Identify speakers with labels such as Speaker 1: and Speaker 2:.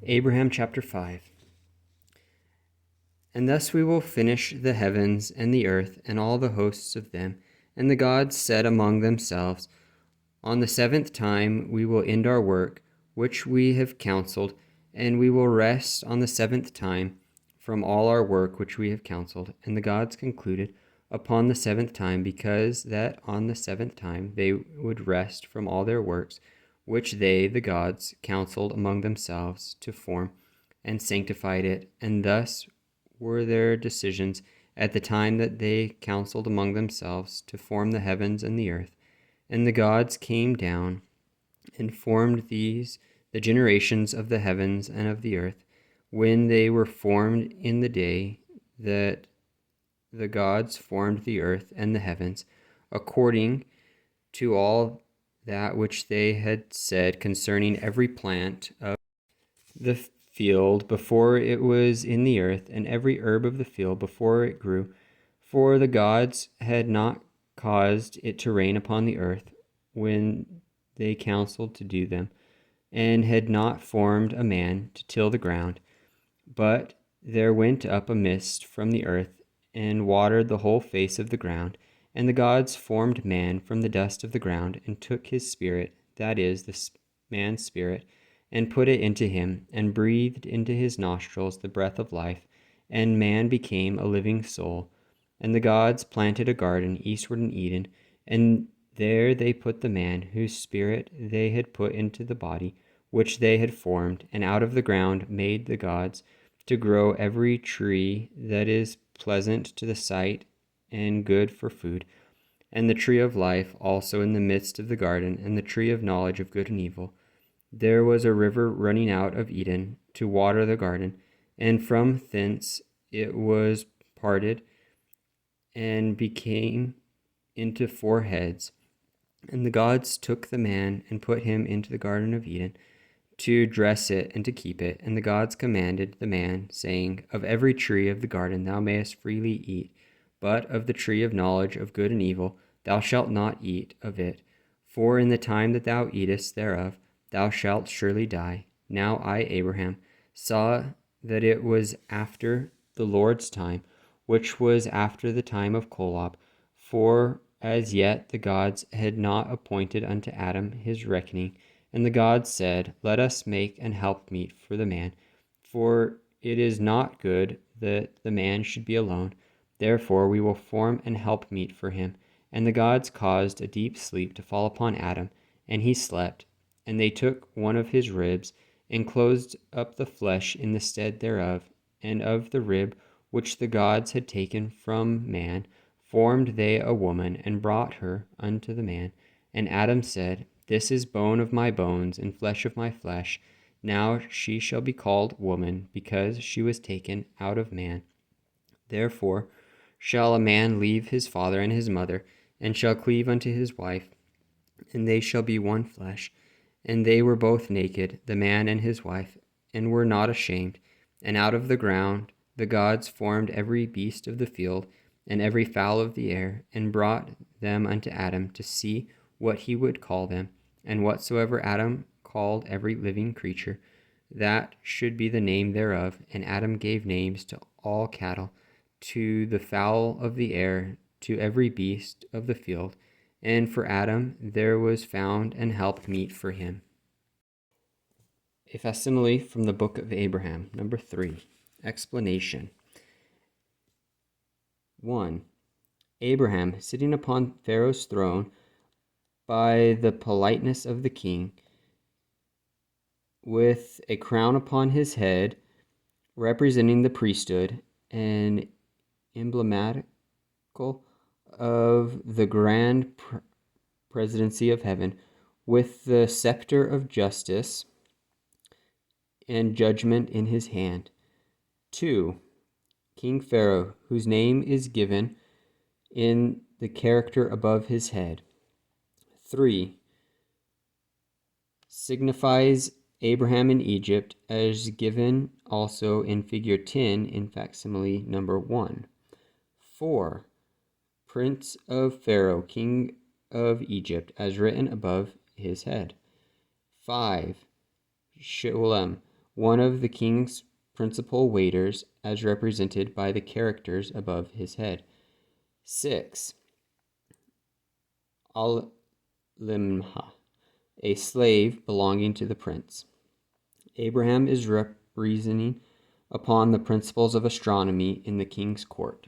Speaker 1: Abraham chapter 5. And thus we will finish the heavens and the earth and all the hosts of them. And the gods said among themselves, On the seventh time we will end our work, which we have counseled, and we will rest on the seventh time from all our work which we have counseled. And the gods concluded upon the seventh time, because that on the seventh time they would rest from all their works, which they, the gods, counseled among themselves to form, and sanctified it. And thus were their decisions at the time that they counseled among themselves to form the heavens and the earth. And the gods came down and formed these, the generations of the heavens and of the earth, when they were formed in the day that the gods formed the earth and the heavens, according to all that which they had said concerning every plant of the field before it was in the earth, and every herb of the field before it grew. For the gods had not caused it to rain upon the earth when they counseled to do them, and had not formed a man to till the ground. But there went up a mist from the earth, and watered the whole face of the ground. And the gods formed man from the dust of the ground, and took his spirit, that is, the man's spirit, and put it into him, and breathed into his nostrils the breath of life, and man became a living soul. And the gods planted a garden eastward in Eden, and there they put the man whose spirit they had put into the body which they had formed, and out of the ground made the gods to grow every tree that is pleasant to the sight and good for food, and the tree of life also in the midst of the garden, and the tree of knowledge of good and evil. There was a river running out of Eden to water the garden, and from thence it was parted and became into four heads. And the gods took the man and put him into the garden of Eden to dress it and to keep it. And the gods commanded the man, saying, Of every tree of the garden thou mayest freely eat, but of the tree of knowledge of good and evil thou shalt not eat of it. For in the time that thou eatest thereof thou shalt surely die. Now I, Abraham, saw that it was after the Lord's time, which was after the time of Kolob, for as yet the gods had not appointed unto Adam his reckoning. And the gods said, Let us make an helpmeet for the man, for it is not good that the man should be alone. Therefore we will form an helpmeet for him. And the gods caused a deep sleep to fall upon Adam, and he slept. And they took one of his ribs, and closed up the flesh in the stead thereof, and of the rib which the gods had taken from man formed they a woman, and brought her unto the man. And Adam said, This is bone of my bones, and flesh of my flesh. Now she shall be called woman, because she was taken out of man. Therefore shall a man leave his father and his mother, and shall cleave unto his wife, and they shall be one flesh. And they were both naked, the man and his wife, and were not ashamed. And out of the ground the gods formed every beast of the field, and every fowl of the air, and brought them unto Adam to see what he would call them. And whatsoever Adam called every living creature, that should be the name thereof. And Adam gave names to all cattle, to the fowl of the air, to every beast of the field. And for Adam there was found an helpmeet for him. A facsimile from the book of Abraham, number 3. Explanation. 1. Abraham, sitting upon Pharaoh's throne by the politeness of the king, with a crown upon his head, representing the priesthood, and emblematical of the grand presidency of heaven, with the scepter of justice and judgment in his hand. 2. King Pharaoh, whose name is given in the character above his head. 3. Signifies Abraham in Egypt, as given also in figure 10 in facsimile number 1. 4. Prince of Pharaoh, king of Egypt, as written above his head. 5. Shulam, one of the king's principal waiters, as represented by the characters above his head. 6. Al-Limha, a slave belonging to the prince. Abraham is reasoning upon the principles of astronomy in the king's court.